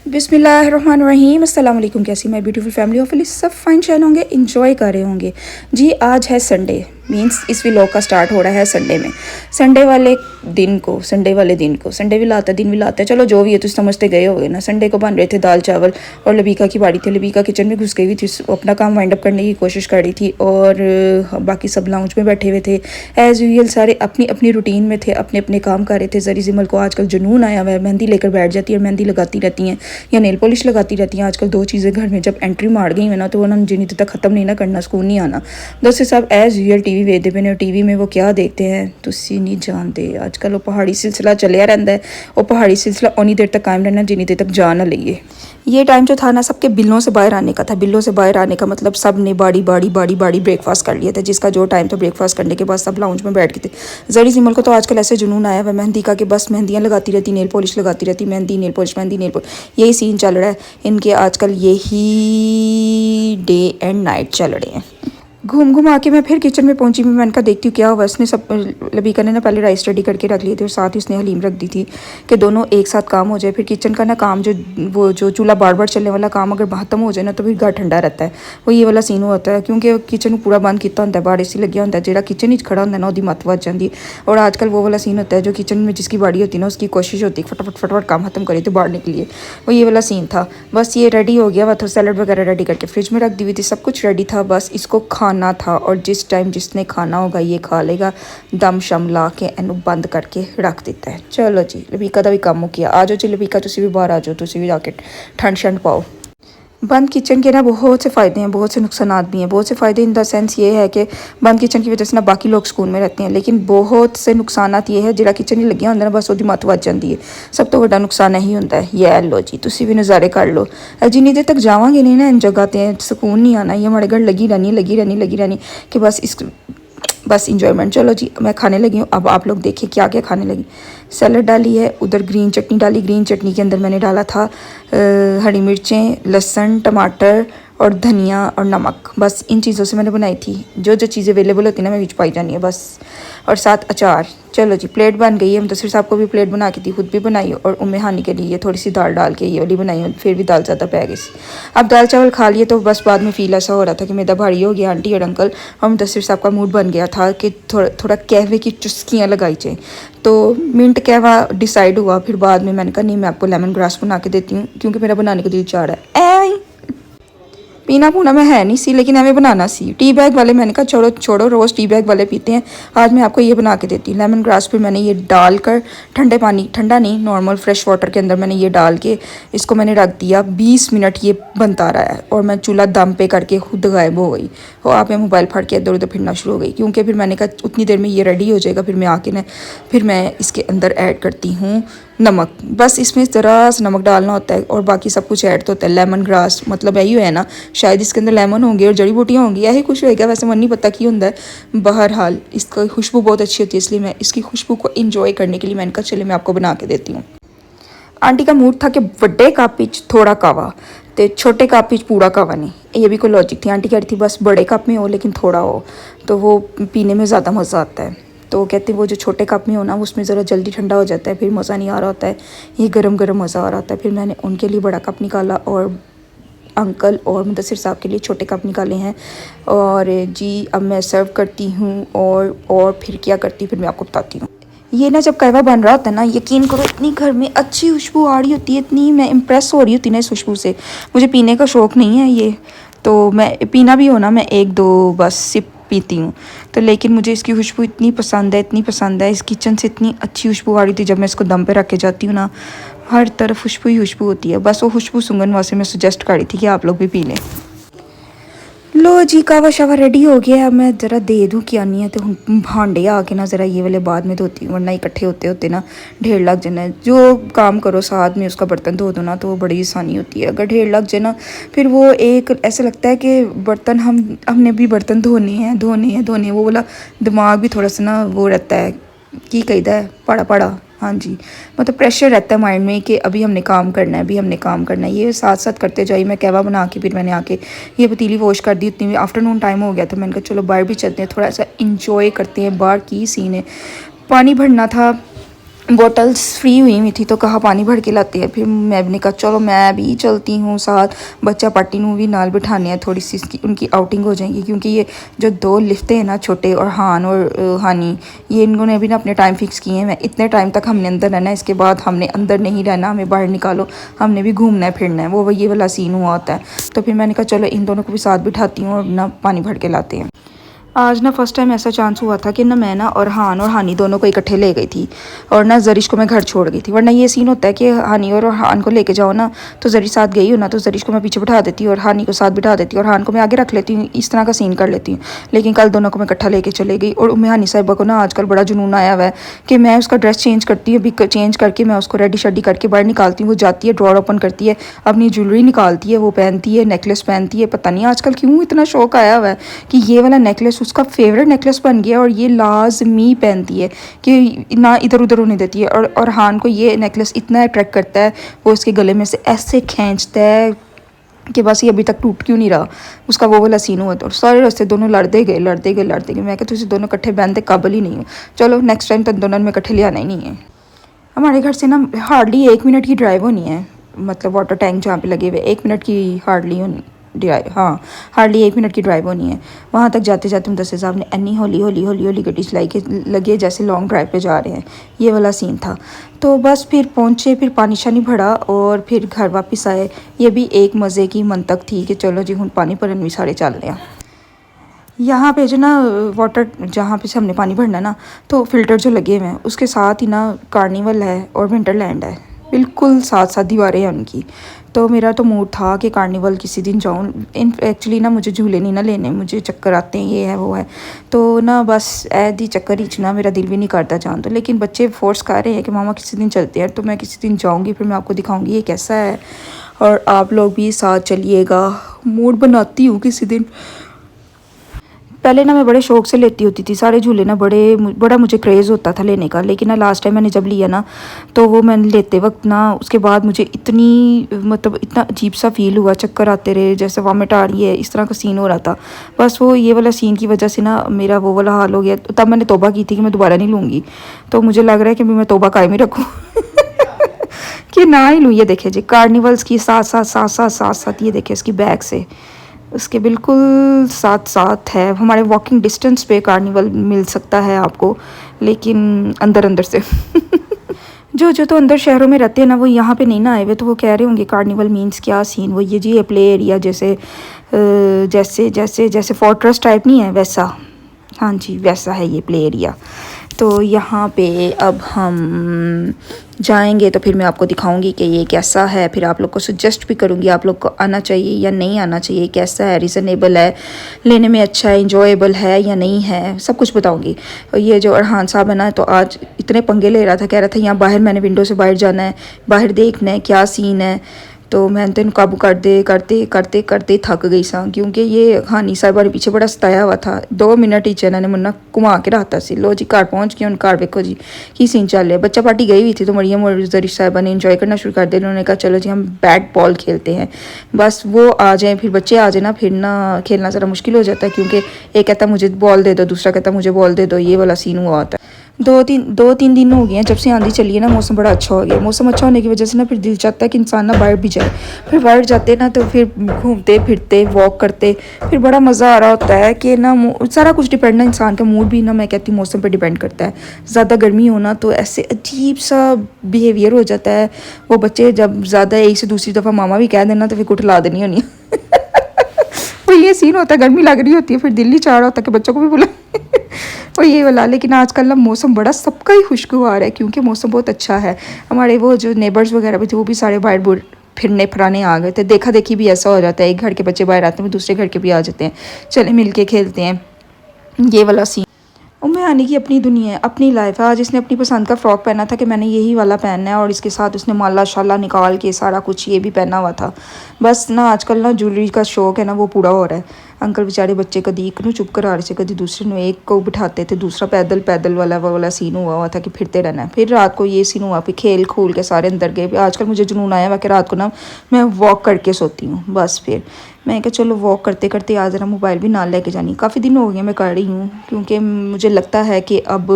बिस्मिल्लाहिर्रहमानिर्रहीम अस्सलाम वालेकुम। कैसी माय ब्यूटीफुल फैमिली ऑफ सब फाइन शाइन होंगे, इंजॉय कर रहे होंगे जी। आज है संडे, मींस इस व्लॉग का स्टार्ट हो रहा है संडे में। संडे वाले दिन को संडे भी लाता है, दिन भी लाता है, चलो जो भी है तो समझते गए हो गए ना। संडे को बन रहे थे दाल चावल और लबीका की बारी थी। लबीका किचन में घुस गई हुई थी, अपना काम वाइंड अप करने की कोशिश कर रही थी और बाकी सब लाउंज में बैठे हुए थे एज़ यूजुअल। सारे अपनी अपनी रूटीन में थे, अपने अपने काम कर रहे थे। जरी जिमल को आजकल जुनून आया हुआ है, मेहंदी लेकर बैठ जाती है और मेहंदी लगाती रहती हैं या नेल पॉलिश लगाती रहती हैं। आजकल दो चीज़ें घर में जब एंट्री मार गई है ना तो उन्होंने जिन्नी तक ख़त्म नहीं ना करना, सुकून नहीं आना। दोस्तों साहब एज़ यूजुअल टीवी वेखते पे ने, टीवी में वो क्या देखते हैं तुसी नहीं जानते। आजकल वो पहाड़ी सिलसिला चलिया रहता है, वो पहाड़ी सिलसिला उन्नी देर तक कायम रहना जिन्नी देर तक जान ना लइए। ये टाइम जो था ना सबके बिलों से बाहर आने का था। बिलों से बाहर आने का मतलब सब ने बाड़ी ब्रेकफास्ट कर लिया था। जिसका जो टाइम था ब्रेकफास्ट करने के बाद सब लाउंज में बैठ गए थे। जरी सिमल को तो आजकल ऐसे जुनून आया हुआ मेहंदी का कि बस मेहंदियाँ लगाती रहती, नेल पॉलिश लगाती रहती, mehndi nail polish, mehndi nail polish, यही सीन चल रहा है इनके आजकल। यही डे एंड नाइट चल रहे हैं। घूम घूम आके मैं फिर किचन में पहुंची। मैंने कहा देखती हूँ क्या हुआ। उसने सब लबीका ने ना पहले राइस रेडी करके रख लिए थे और साथ ही उसने हलीम रख दी थी कि दोनों एक साथ काम हो जाए। फिर किचन का ना काम जो चूल्हा बार बार चलने वाला काम अगर खत्म हो जाए ना तो फिर घर ठंडा रहता है। वो ये वाला सीन होता है क्योंकि किचन पूरा बंद किया होता है, बाड़ सी लगे होता है। जो किचन ही खड़ा होता है ना उसकी मत बच जाती है। और आजकल वो वाला सीन होता है जो किचन में जिसकी बाड़ी होती है ना उसकी कोशिश होती है फटाफट काम खत्म करे तो बाढ़ने के लिए। वो ये वाला सीन था। बस ये रेडी हो गया। वह तो सैलड वगैरह रेडी करके फ्रिज में रख दी हुई थी, सब कुछ रेडी था। बस इसको खाना था और जिस टाइम जिसने खाना होगा ये खा लेगा। दम शम ला के इनू बंद करके रख देता है। चलो जी लबीका का भी काम हो गया। आ जाओ जी लबीका, तुसी भी बाहर आ जाओ, तुसी भी जाके ठंड शंड पाओ। बंद किचन के ना बहुत से फ़ायदे हैं, बहुत से नुकसानात भी हैं। बहुत से फ़ायदे इन द सेंस ये है कि बंद किचन की वजह से ना बाकी लोग सुकून में रहते हैं, लेकिन बहुत से नुकसानात ये है जो किचन ही लगे होंगे ना बस वो मत बच जाती है। सब तो बड़ा नुकसान यही होता है। ये लो जी तुसी भी नज़ारे कर लो। जिन्नी देर तक जावांगे नहीं ना इन जगह ते सुकून नहीं आना। ये हमारे घर लगी रहनी कि बस इंजॉयमेंट। चलो जी मैं खाने लगी हूँ। अब आप लोग देखिए क्या क्या खाने लगी। सैलड डाली है, उधर ग्रीन चटनी डाली। ग्रीन चटनी के अंदर मैंने डाला था हरी मिर्चें, लहसुन, टमाटर और धनिया और नमक। बस इन चीज़ों से मैंने बनाई थी। जो जो चीज़ें अवेलेबल होती है ना मैं बीच पाई जानी है बस। और साथ अचार। चलो जी प्लेट बन गई है। मुदस्सिर साहब को भी प्लेट बना के दी, खुद भी बनाई और उम्मे हानी के लिए थोड़ी सी दाल डाल के ये वाली बनाई। फिर भी दाल ज़्यादा पै गई। अब दाल चावल खा लिए तो बस बाद में फील ऐसा हो रहा था कि मैदा भारी हो गया आंटी और अंकल। और मुदस्सिर साहब का मूड बन गया था कि थोड़ा कहवे की चुस्कियाँ लगाई जाए। तो मिंट कहवा डिसाइड हुआ। फिर बाद में मैंने कहा नहीं मैं आपको लेमन ग्रास बना के देती हूँ क्योंकि मेरा बनाने का दिल चाह रहा है। पीना पूना में है नहीं सी लेकिन हमें बनाना सी। टी बैग वाले मैंने कहा छोड़ो रोज़ टी बैग वाले पीते हैं, आज मैं आपको ये बना के देती हूँ। लेमन ग्रास पे मैंने ये डालकर ठंडे पानी, ठंडा नहीं नॉर्मल फ्रेश वाटर के अंदर मैंने ये डाल के इसको मैंने रख दिया। 20 मिनट ये बनता रहा है और मैं चूल्हा दम पे करके खुद गायब हो गई। और आप मोबाइल फाड़ के इधर उधर फिरना शुरू हो गई क्योंकि फिर मैंने कहा उतनी देर में ये रेडी हो जाएगा। फिर मैं आके ना फिर मैं इसके अंदर ऐड करती हूँ नमक। बस इसमें ज़रा सा नमक डालना होता है और बाकी सब कुछ ऐड तो होता है। लेमन ग्रास मतलब यही है ना, शायद इसके अंदर लेमन होंगे और जड़ी बूटियाँ होंगी, यही कुछ होएगा। वैसे मन नहीं पता क्या होता है। बहरहाल इसका खुशबू बहुत अच्छी होती है इसलिए मैं इसकी खुशबू को इंजॉय करने के लिए मैंने कहा चले मैं आपको बना के देती हूँ। आंटी का मूड था कि बड़े कप विच थोड़ा कावा तो छोटे कप विच पूरा कावा नहीं। ये भी कोई लॉजिक थी। आंटी कह रही थी बस बड़े कप में हो लेकिन थोड़ा हो तो वो पीने में ज़्यादा मज़ा आता है। तो कहते हैं वो जो छोटे कप में हो ना उसमें ज़रा जल्दी ठंडा हो जाता है, फिर मज़ा नहीं आ रहा होता है। ये गरम गरम मज़ा आ रहा होता है। फिर मैंने उनके लिए बड़ा कप निकाला और अंकल और मुदस्सिर साहब के लिए छोटे कप निकाले हैं। और जी अब मैं सर्व करती हूँ और फिर क्या करती फिर मैं आपको बताती हूँ। ये ना जब कहवा बन रहा होता है ना यकीन करो इतनी घर में अच्छी खुशबू आ रही होती है, इतनी मैं इम्प्रेस हो रही होती ना इस खुशबू से। मुझे पीने का शौक़ नहीं है ये तो मैं पीना भी हो ना मैं एक दो बस सिप पीती हूँ तो, लेकिन मुझे इसकी खुशबू इतनी पसंद है। इस किचन से इतनी अच्छी खुशबू आ रही थी जब मैं इसको दम पे रख के जाती हूँ ना, हर तरफ खुशबू ही खुशबू होती है। बस वो खुशबू सूंघने वास्ते मैं सजेस्ट कर रही थी कि आप लोग भी पी लें। लो जी कावा शावा रेडी हो गया। अब मैं ज़रा दे दूँ कि आनी है तो भांडे आके ना ज़रा ये वाले बाद में धोती हूँ वरना इकट्ठे होते होते ना ढेर लग जाना। जो काम करो साथ में उसका बर्तन धो दो ना तो वो बड़ी आसानी होती है। अगर ढेर लग जाए ना फिर वो एक ऐसा लगता है कि बर्तन हमने भी बर्तन धोने हैं। वो वाला दिमाग भी थोड़ा सा ना वो रहता है कि कहता है पड़ा हाँ जी, मतलब प्रेशर रहता है माइंड में कि अभी हमने काम करना है। ये साथ साथ करते जाइए। मैं कहवा बना के फिर मैंने आके ये पतीली वॉश कर दी। इतनी आफ्टरनून टाइम हो गया था। मैंने कहा चलो बाहर भी चलते हैं, थोड़ा सा इंजॉय करते हैं। बाहर की सीन है, पानी भरना था बॉटल्स फ्री हुई थी तो कहा पानी भर के लाते हैं। फिर मैं ने कहा चलो मैं भी चलती हूँ साथ, बच्चा पार्टी नू भी नाल बिठाने हैं, थोड़ी सी उनकी आउटिंग हो जाएगी। क्योंकि ये जो दो लिफ्टे हैं ना, छोटे और हान और हानी, ये इन्होंने भी ना अपने टाइम फिक्स किए हैं। इतने टाइम तक हमने अंदर रहना है, इसके बाद हमने अंदर नहीं रहना, हमें बाहर निकालो, हमने भी घूमना है फिरना है। वो ये वाला सीन हुआ होता है। तो फिर मैंने कहा चलो इन दोनों को भी साथ बिठाती हूँ और ना पानी भर के लाते हैं। आज ना फर्स्ट टाइम ऐसा चांस हुआ था कि ना मैं ना और हान और हानी दोनों को इकट्ठे ले गई थी और ना जरिश को मैं घर छोड़ गई थी। वरना ये सीन होता है कि हानी और हान को लेके जाओ ना, तो जरिश साथ गई हो ना, तो जरिश को मैं पीछे बिठा देती हूँ और हानी को साथ बिठा देती हूँ और हान को मैं आगे रख लेती हूँ, इस तरह का सीन कर लेती हूँ। लेकिन कल दोनों को मैं इकट्ठा लेके चले गई। और उम्मे हानी साहिबा को ना आजकल बड़ा जुनून आया हुआ है कि मैं उसका ड्रेस चेंज करती हूँ, अभी चेंज करके मैं उसको रेडी शेडी करके बाहर निकालती हूँ। वो जाती है, ड्रॉर ओपन करती है, अपनी ज्वेलरी निकालती है, वो पहनती है, नेकलेस पहनती है। पता नहीं आजकल क्यों इतना शौक आया हुआ है कि ये वाला नेकलेस उसका फेवरेट नेकलेस बन गया और ये लाजमी पहनती है कि ना इधर उधर होने देती है। और हान को ये नेकलेस इतना अट्रैक्ट करता है, वो उसके गले में से ऐसे खींचता है कि बस ये अभी तक टूट क्यों नहीं रहा। उसका वो वाला सीन हुआ। तो सारे रास्ते दोनों लड़ते गए लड़ते गए लड़ते गए। मैं कहती हूँ दोनों इकट्ठे बहनते काबिल ही नहीं हो। चलो नेक्स्ट टाइम तो दोनों में इकट्ठे ले आना ही नहीं है। हमारे घर से ना हार्डली 1 मिनट की ड्राइव होनी है, मतलब वाटर टैंक जहाँ पे लगे हुए 1 मिनट की हार्डली होनी ड्राइव, हाँ हार्डली 1 मिनट की ड्राइव होनी है। वहाँ तक जाते जाते मुदस्सिर साहब ने अन्नी हौली हौली हौली हौली गड्डी चलाई के लगे जैसे लॉन्ग ड्राइव पे जा रहे हैं, ये वाला सीन था। तो बस फिर पहुँचे, फिर पानी शानी भरा और फिर घर वापस आए। ये भी एक मज़े की मंतक थी कि चलो जी हुण पानी भरन भी सारे चल रहे हैं। यहाँ पे जो ना वाटर जहाँ पे से हमने पानी भरना है ना, तो फ़िल्टर जो लगे हुए हैं उसके साथ ही ना कार्निवल है और विंटरलैंड है, बिल्कुल साथ साथ दीवारें हैं उनकी। तो मेरा तो मूड था कि कार्निवल किसी दिन जाऊँ। एक्चुअली ना मुझे झूले नहीं ना लेने, मुझे चक्कर आते हैं, ये है वो है। तो ना बस ऐदी चक्कर ही ना मेरा दिल भी नहीं करता जान। तो लेकिन बच्चे फोर्स कर रहे हैं कि मामा किसी दिन चलते हैं, तो मैं किसी दिन जाऊँगी, फिर मैं आपको दिखाऊँगी ये कैसा है और आप लोग भी साथ चलिएगा। मूड बनाती हूँ किसी दिन। पहले ना मैं बड़े शौक से लेती होती थी सारे झूले ना, बड़ा मुझे क्रेज़ होता था लेने का। लेकिन ना लास्ट टाइम मैंने जब लिया ना, तो वो मैंने लेते वक्त ना उसके बाद मुझे इतनी मतलब इतना अजीब सा फील हुआ, चक्कर आते रहे, जैसे वॉमिट आ रही है, इस तरह का सीन हो रहा था। बस वो ये वाला सीन की वजह से ना मेरा वो वाला हाल हो गया। तब मैंने तौबा की थी कि मैं दोबारा नहीं लूँगी। तो मुझे लग रहा है कि मैं तौबा कायम ही रखूँ कि ना ही लूँ। ये देखे जी कार्निवल्स की साथ साथ साथ साथ साथ साथ ये देखे इसकी बैग से उसके बिल्कुल साथ साथ है। हमारे वॉकिंग डिस्टेंस पे कार्निवल मिल सकता है आपको, लेकिन अंदर अंदर से जो तो अंदर शहरों में रहते हैं ना, वो यहाँ पे नहीं ना आए हुए, तो वो कह रहे होंगे कार्निवल मीन्स क्या सीन। वो ये जी प्ले एरिया जैसे जैसे जैसे जैसे फोर्ट्रेस टाइप नहीं है वैसा, हाँ जी वैसा है ये प्ले एरिया। तो यहाँ पे अब हम जाएंगे तो फिर मैं आपको दिखाऊंगी कि ये कैसा है। फिर आप लोग को सजेस्ट भी करूँगी आप लोग को आना चाहिए या नहीं आना चाहिए, कैसा है, रीज़नेबल है, लेने में अच्छा है, इंजॉयबल है या नहीं है, सब कुछ बताऊंगी। और ये जो अरहान साहब है ना, तो आज इतने पंगे ले रहा था, कह रहा था यहाँ बाहर मैंने विंडो से बाहर जाना है, बाहर देखना है क्या सीन है। तो मैं तो इनको काबू करते करते करते करते थक गई सा, क्योंकि ये हानी साहिबा ने पीछे बड़ा सताया हुआ था। 2 मिनट ही इन्होंने मुन्ना घुमा के रखता सी। लो जी घर पहुँच गए, घर देखो जी की सीन चल रहा है। बच्चा पार्टी गई हुई थी तो मरियम और जरिश साहिबा ने इंजॉय करना शुरू कर दिया। उन्होंने कहा चलो जी हम बैट बॉल खेलते हैं, बस वो आ जाएँ, फिर बच्चे आ जाए ना, फिर ना खेलना ज़रा मुश्किल हो जाता है, क्योंकि एक कहता मुझे बॉल दे दो, दूसरा कहता मुझे बॉल दे दो, ये वाला सीन हुआ होता है। 2-3 दिन हो गए हैं जब से आंधी चली है ना, मौसम बड़ा अच्छा हो गया। मौसम अच्छा होने की वजह से ना फिर दिल चाहता है कि इंसान ना बाहर भी जाए। फिर बाहर जाते ना तो फिर घूमते फिरते वॉक करते फिर बड़ा मज़ा आ रहा होता है कि ना सारा कुछ डिपेंड ना इंसान का मूड भी ना, मैं कहती हूँ मौसम पर डिपेंड करता है। ज़्यादा गर्मी हो ना तो ऐसे अजीब सा बिहेवियर हो जाता है। वो बच्चे जब ज़्यादा एक से दूसरी दफ़ा मामा भी कह देना तो फिर कुट ला देनी होनी तो ये सीन होता है, गर्मी लग रही होती है, फिर दिल ही चाह रहा होता है कि बच्चों को भी बुला और ये वाला। लेकिन आजकल ना मौसम बड़ा सबका ही खुशगवार है, क्योंकि मौसम बहुत अच्छा है। हमारे वो जो नेबर्स वगैरह भी थे वो भी सारे बाहर फिरने फराने आ गए थे। देखा देखी भी ऐसा हो जाता है, एक घर के बच्चे बाहर आते हैं दूसरे घर के भी आ जाते हैं, चले मिल के खेलते हैं, ये वाला सीन। उम्मे हानी की अपनी दुनिया है, अपनी लाइफ है। आज इसने अपनी पसंद का फ़्रॉक पहना था कि मैंने यही वाला पहनना है, और इसके साथ उसने माला शाला निकाल के सारा कुछ ये भी पहना हुआ था। बस ना आजकल ना ज्वेलरी का शौक़ है ना वो पूरा हो रहा है। अंकल बेचारे बच्चे कभी एक नू चुप करा रहे थे, कभी दूसरे नू, एक को बिठाते थे, दूसरा पैदल पैदल वाला सीन हुआ था कि फिरते रहना है। फिर रात को ये सीन हुआ, फिर खेल खूल के सारे अंदर गए। आजकल मुझे जुनून आया हुआ कि रात को ना मैं वॉक करके सोती हूँ। बस फिर मैं क्या चलो वॉक करते करते आज ज़रा मोबाइल भी ना लेके जानी। काफ़ी दिन हो गए मैं कर रही हूँ, क्योंकि मुझे लगता है कि अब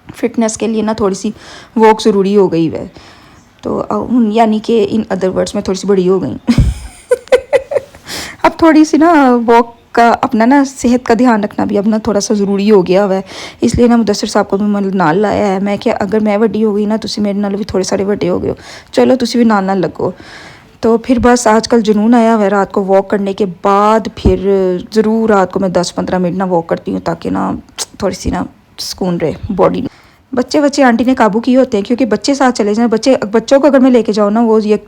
फिटनेस के लिए ना थोड़ी सी वॉक ज़रूरी हो गई है। तो यानी कि इन अदर वर्ड्स में थोड़ी सी बड़ी हो गई अब थोड़ी सी ना वॉक का अपना ना सेहत का ध्यान रखना भी अब ना थोड़ा सा ज़रूरी हो गया हुआ है। इसलिए ना मुदस्सिर साहब को भी मतलब नाल लाया है। मैं क्या अगर मैं वड्डी हो गई ना तुसी मेरे नाल भी थोड़े सारे वड्डे हो गए हो, चलो तुसी भी नाल लगो। तो फिर बस आजकल जुनून आया हुआ है रात को वॉक करने के बाद फिर ज़रूर रात को मैं 10-15 मिनट ना वॉक करती हूँ ताकि ना थोड़ी सी ना सुकून रहे बॉडी। बच्चे आंटी ने काबू किए होते हैं क्योंकि बच्चे साथ चले जाएं। बच्चों को अगर मैं लेके जाऊँ ना वो ये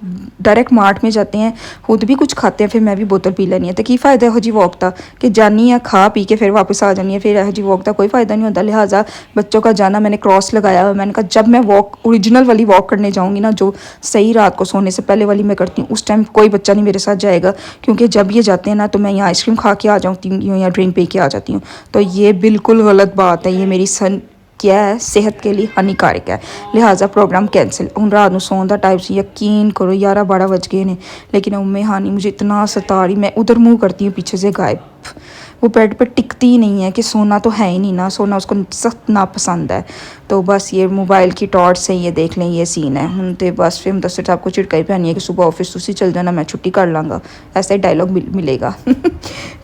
डायरेक्ट मार्ट में जाते हैं, खुद भी कुछ खाते हैं, फिर मैं भी बोतल पी लेनी है। तो की फ़ायदा हो जी वॉक का कि जानी है खा पी के फिर वापस आ जानी है, फिर यह जी वॉक का कोई फ़ायदा नहीं होता। लिहाजा बच्चों का जाना मैंने क्रॉस लगाया हुआ। मैंने कहा जब मैं वॉक ओरिजिनल वाली वॉक करने जाऊँगी ना, जो सही रात को सोने से पहले वाली मैं करती हूँ, उस टाइम कोई बच्चा नहीं मेरे साथ जाएगा क्योंकि जब ये जाते हैं ना तो मैं यहाँ आइसक्रीम खा के आ जाती हूँ या ड्रिंक पी के आ जाती हूँ। तो ये बिल्कुल गलत बात है, ये मेरी क्या है सेहत के लिए हानिकारक है। लिहाजा प्रोग्राम कैंसिल। हूँ रात को सौन का टाइम से यकीन करो 11-12 बज गए ने, लेकिन उम्मे हानी मुझे इतना सता रही, मैं उधर मुँह करती हूँ पीछे से गायब। वो बेड पर टिकती ही नहीं है कि सोना तो है ही नहीं ना, सोना उसको सख्त नापसंद है। तो बस ये मोबाइल की टॉर्च से ये देख लें ये सीन है हूँ। तो बस फिर मुदस्सिर साहब को झिड़काई पैनी है कि सुबह ऑफिस तुसी चल जाना, मैं छुट्टी कर लाँगा, ऐसा ही डायलॉग मिलेगा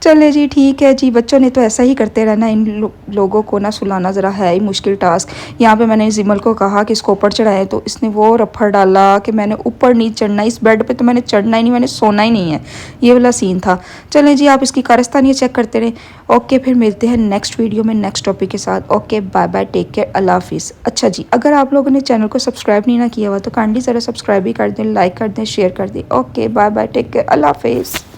चले जी ठीक है जी। बच्चों ने तो ऐसा ही करते रहना, इन लोगों को ना सुलाना ज़रा है ही मुश्किल टास्क। यहाँ पे मैंने जिमल को कहा कि इसको ऊपर चढ़ाएं तो इसने वो रफड़ डाला कि मैंने ऊपर नहीं चढ़ना, इस बेड पे तो मैंने चढ़ना ही नहीं, मैंने सोना ही नहीं है। ये वाला सीन था। चलें जी आप इसकी कारस्तानी चेक करते रहें। ओके फिर मिलते हैं नेक्स्ट वीडियो में नेक्स्ट टॉपिक के साथ। Okay bye bye, take care, अल्लाह हाफिज़। अच्छा जी अगर आप लोगों ने चैनल को सब्सक्राइब नहीं ना किया हुआ तो काइंडली ज़रा सब्सक्राइब भी कर दें, लाइक कर दें, शेयर कर दें। Okay bye bye, take care, अल्लाह हाफिज़।